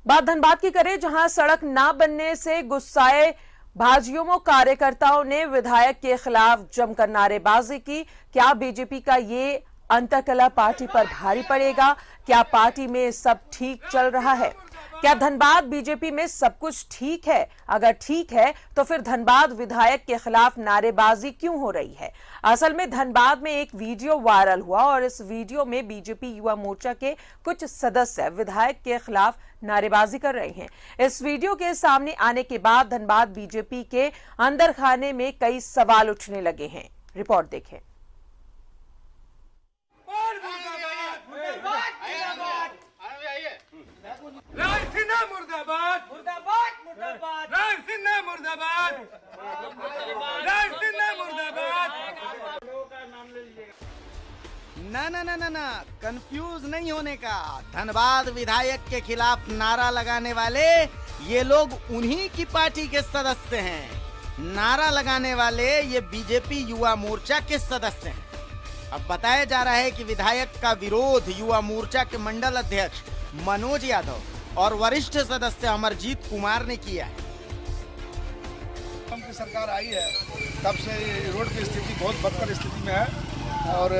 बात धनबाद की करें, जहां सड़क ना बनने से गुस्साए भाजयुमो कार्यकर्ताओं ने विधायक के खिलाफ जमकर नारेबाजी की। क्या बीजेपी का ये अंतरकलह पार्टी पर भारी पड़ेगा? क्या पार्टी में सब ठीक चल रहा है? क्या धनबाद बीजेपी में सब कुछ ठीक है? अगर ठीक है तो फिर धनबाद विधायक के खिलाफ नारेबाजी क्यों हो रही है? असल में धनबाद में एक वीडियो वायरल हुआ और इस वीडियो में बीजेपी युवा मोर्चा के कुछ सदस्य विधायक के खिलाफ नारेबाजी कर रहे हैं। इस वीडियो के सामने आने के बाद धनबाद बीजेपी के अंदर खाने में कई सवाल उठने लगे हैं। रिपोर्ट देखें। मुर्दाबाद मुर्दाबाद मुर्दाबाद रायसिन्हा मुर्दाबाद रायसिन्हा मुर्दाबाद। ना ना ना ना ना, कंफ्यूज नहीं होने का। धनबाद विधायक के खिलाफ नारा लगाने वाले ये लोग उन्हीं की पार्टी के सदस्य हैं। नारा लगाने वाले ये बीजेपी युवा मोर्चा के सदस्य हैं। अब बताया जा रहा है कि विधायक का विरोध युवा मोर्चा के मंडल अध्यक्ष मनोज यादव और वरिष्ठ सदस्य अमरजीत कुमार ने किया है। की सरकार आई है तब से रोड की स्थिति बहुत बदतर स्थिति में है और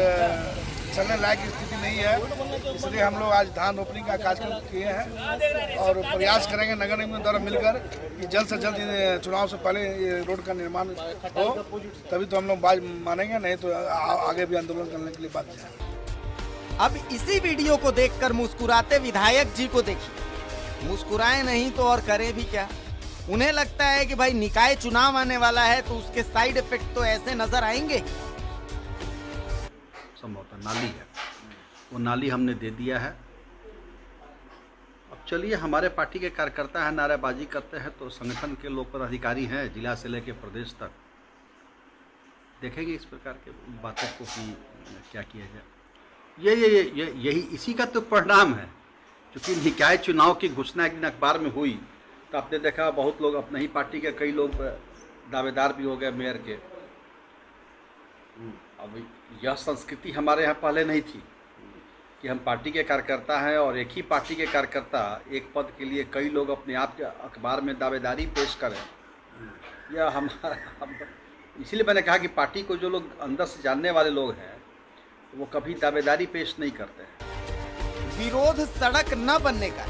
चलने लायक स्थिति नहीं है। इसलिए हम लोग आज धान रोपनी का कार्यक्रम किए हैं और प्रयास करेंगे नगर निगम द्वारा मिलकर कि जल्द से जल्द चुनाव से पहले ये रोड का निर्माण हो, तभी तो हम लोग बात मानेंगे, नहीं तो आगे भी आंदोलन करने के लिए बाध्य है। अब इसी वीडियो को देखकर मुस्कुराते विधायक जी को देखिए। मुस्कुराए नहीं तो और करें भी क्या। उन्हें लगता है कि भाई निकाय चुनाव आने वाला है तो उसके साइड इफेक्ट तो ऐसे नजर आएंगे। संभवतः नाली है, वो नाली हमने दे दिया है। अब चलिए, हमारे पार्टी के कार्यकर्ता हैं, नारेबाजी करते हैं तो संगठन के लोग पदाधिकारी हैं जिला से लेकर प्रदेश तक, देखेंगे इस प्रकार के बातों को कि क्या किया जाए। यही इसी का तो परिणाम है। क्योंकि निकाय चुनाव की घोषणा एक दिन अखबार में हुई तो आपने देखा बहुत लोग अपने ही पार्टी के कई लोग दावेदार भी हो गए मेयर के। अब यह संस्कृति हमारे यहाँ पहले नहीं थी कि हम पार्टी के कार्यकर्ता हैं और एक ही पार्टी के कार्यकर्ता एक पद के लिए कई लोग अपने आप के अखबार में दावेदारी पेश करें। यह हम इसीलिए मैंने कहा कि पार्टी को जो लोग अंदर से जानने वाले लोग हैं वो कभी दावेदारी पेश नहीं करते हैं। विरोध सड़क न बनने का।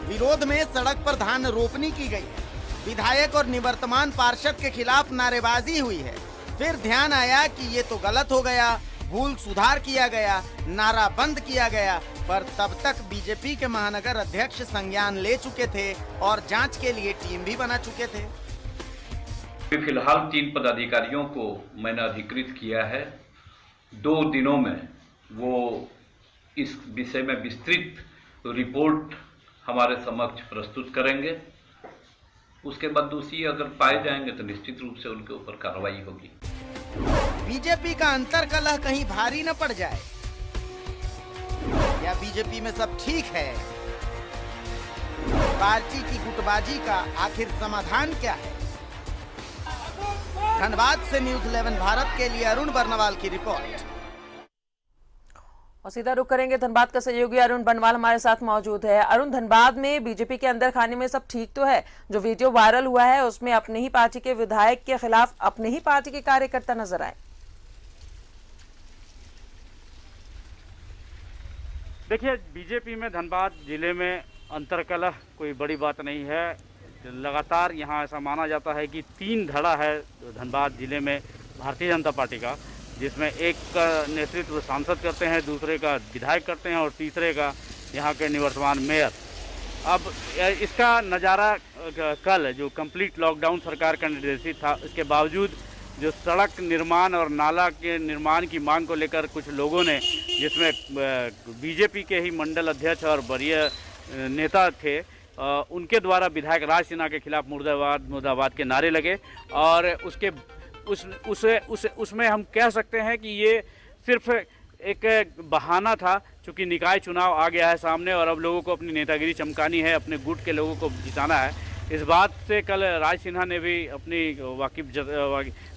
विरोध में सड़क पर धान रोपनी की गई है। विधायक और निवर्तमान पार्षद के खिलाफ नारेबाजी हुई है। फिर ध्यान आया कि ये तो गलत हो गया, भूल सुधार किया गया, नारा बंद किया गया। पर तब तक बीजेपी के महानगर अध्यक्ष संज्ञान ले चुके थे और जांच के लिए टीम भी बना चुके थे। फिलहाल 3 पदाधिकारियों को मैंने अधिकृत किया है। 2 दिनों में वो इस विषय में विस्तृत रिपोर्ट हमारे समक्ष प्रस्तुत करेंगे। उसके बाद दोषी अगर पाए जाएंगे तो निश्चित रूप से उनके ऊपर कार्रवाई होगी। बीजेपी का अंतरकलह कहीं भारी न पड़ जाए। या बीजेपी में सब ठीक है? पार्टी की गुटबाजी का आखिर समाधान क्या है? धनबाद से न्यूज़ 11 भारत के लिए अरुण बर्नवाल की रिपोर्ट। और सीधा रुक करेंगे धनबाद का सहयोगी अरुण बनवाल हमारे साथ मौजूद है। अरुण, धनबाद में बीजेपी के अंदर खाने में सब ठीक तो है? जो वीडियो वायरल हुआ है उसमें अपने ही पार्टी के विधायक के खिलाफ अपने ही पार्टी के कार्यकर्ता नजर आए। देखिए, बीजेपी में धनबाद जिले में अंतरकलह कोई बड़ी बात नहीं है। लगातार यहाँ ऐसा माना जाता है कि 3 धड़ा है धनबाद जिले में भारतीय जनता पार्टी का, जिसमें एक का नेतृत्व सांसद करते हैं, दूसरे का विधायक करते हैं और तीसरे का यहाँ के निवर्तमान मेयर। अब इसका नज़ारा कल जो कंप्लीट लॉकडाउन सरकार का निर्देशित था, इसके बावजूद जो सड़क निर्माण और नाला के निर्माण की मांग को लेकर कुछ लोगों ने, जिसमें बीजेपी के ही मंडल अध्यक्ष और वरीय नेता थे, उनके द्वारा विधायक राज सिन्हा के खिलाफ मुर्दाबाद मुर्दाबाद के नारे लगे। और उसमें हम कह सकते हैं कि ये सिर्फ एक बहाना था, क्योंकि निकाय चुनाव आ गया है सामने और अब लोगों को अपनी नेतागिरी चमकानी है, अपने गुट के लोगों को जिताना है। इस बात से कल राज सिन्हा ने भी अपनी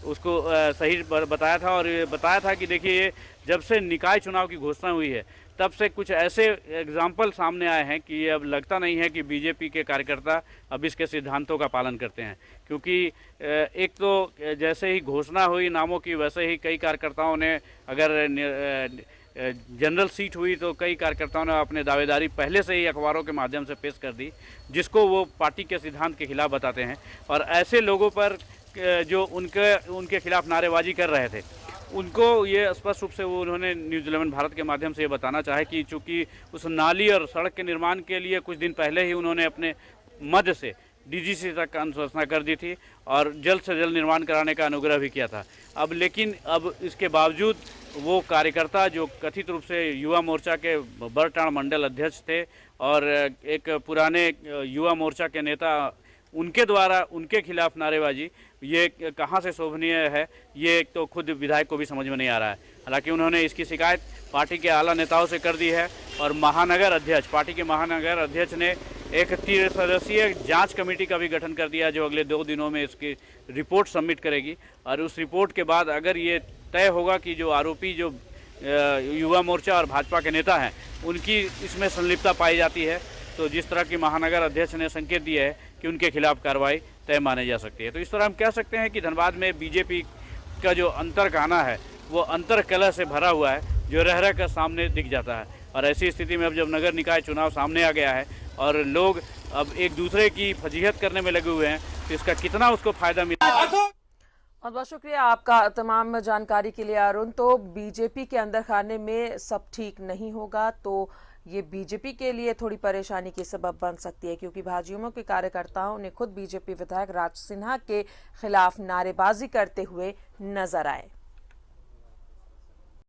उसको सही बताया था और बताया था कि देखिए, जब से निकाय चुनाव की घोषणा हुई है तब से कुछ ऐसे एग्जाम्पल सामने आए हैं कि अब लगता नहीं है कि बीजेपी के कार्यकर्ता अब इसके सिद्धांतों का पालन करते हैं, क्योंकि एक तो जैसे ही घोषणा हुई नामों की, वैसे ही कई कार्यकर्ताओं ने, अगर जनरल सीट हुई तो कई कार्यकर्ताओं ने अपने दावेदारी पहले से ही अखबारों के माध्यम से पेश कर दी, जिसको वो पार्टी के सिद्धांत के खिलाफ बताते हैं। और ऐसे लोगों पर जो उनके खिलाफ नारेबाजी कर रहे थे, उनको ये स्पष्ट रूप से वो उन्होंने न्यूज़ 11 भारत के माध्यम से ये बताना चाहे कि चूँकि उस नाली और सड़क के निर्माण के लिए कुछ दिन पहले ही उन्होंने अपने मद से डीजीसी तक अनुशंसा कर दी थी और जल्द से जल्द निर्माण कराने का अनुग्रह भी किया था। लेकिन अब इसके बावजूद वो कार्यकर्ता जो कथित रूप से युवा मोर्चा के बरटाण मंडल अध्यक्ष थे और एक पुराने युवा मोर्चा के नेता, उनके द्वारा उनके खिलाफ नारेबाजी, ये कहाँ से शोभनीय है, ये एक तो खुद विधायक को भी समझ में नहीं आ रहा है। हालांकि उन्होंने इसकी शिकायत पार्टी के आला नेताओं से कर दी है और पार्टी के महानगर अध्यक्ष ने एक 3 सदस्यीय जांच कमेटी का भी गठन कर दिया, जो अगले 2 दिनों में इसकी रिपोर्ट सबमिट करेगी। और उस रिपोर्ट के बाद अगर ये तय होगा कि जो आरोपी जो युवा मोर्चा और भाजपा के नेता हैं, उनकी इसमें संलिप्तता पाई जाती है, तो जिस तरह की महानगर अध्यक्ष ने संकेत दिया है कि उनके खिलाफ कार्रवाई तय मानी जा सकती है। तो इस तरह हम कह सकते हैं कि धनबाद में बीजेपी का जो अंतर कहना है वो अंतर कलह से भरा हुआ है, जो रह रह कर सामने दिख जाता है। और ऐसी स्थिति में अब जब नगर निकाय चुनाव सामने आ गया है और लोग अब एक दूसरे की फजीहत करने में लगे हुए हैं, तो इसका कितना उसको फायदा मिला। बहुत बहुत शुक्रिया आपका तमाम जानकारी के लिए अरुण। तो बीजेपी के अंदर खाने में सब ठीक नहीं होगा तो ये बीजेपी के लिए थोड़ी परेशानी की सबब बन सकती है, क्योंकि भाजयुमो के कार्यकर्ताओं ने खुद बीजेपी विधायक राज सिन्हा के खिलाफ नारेबाजी करते हुए नजर आए।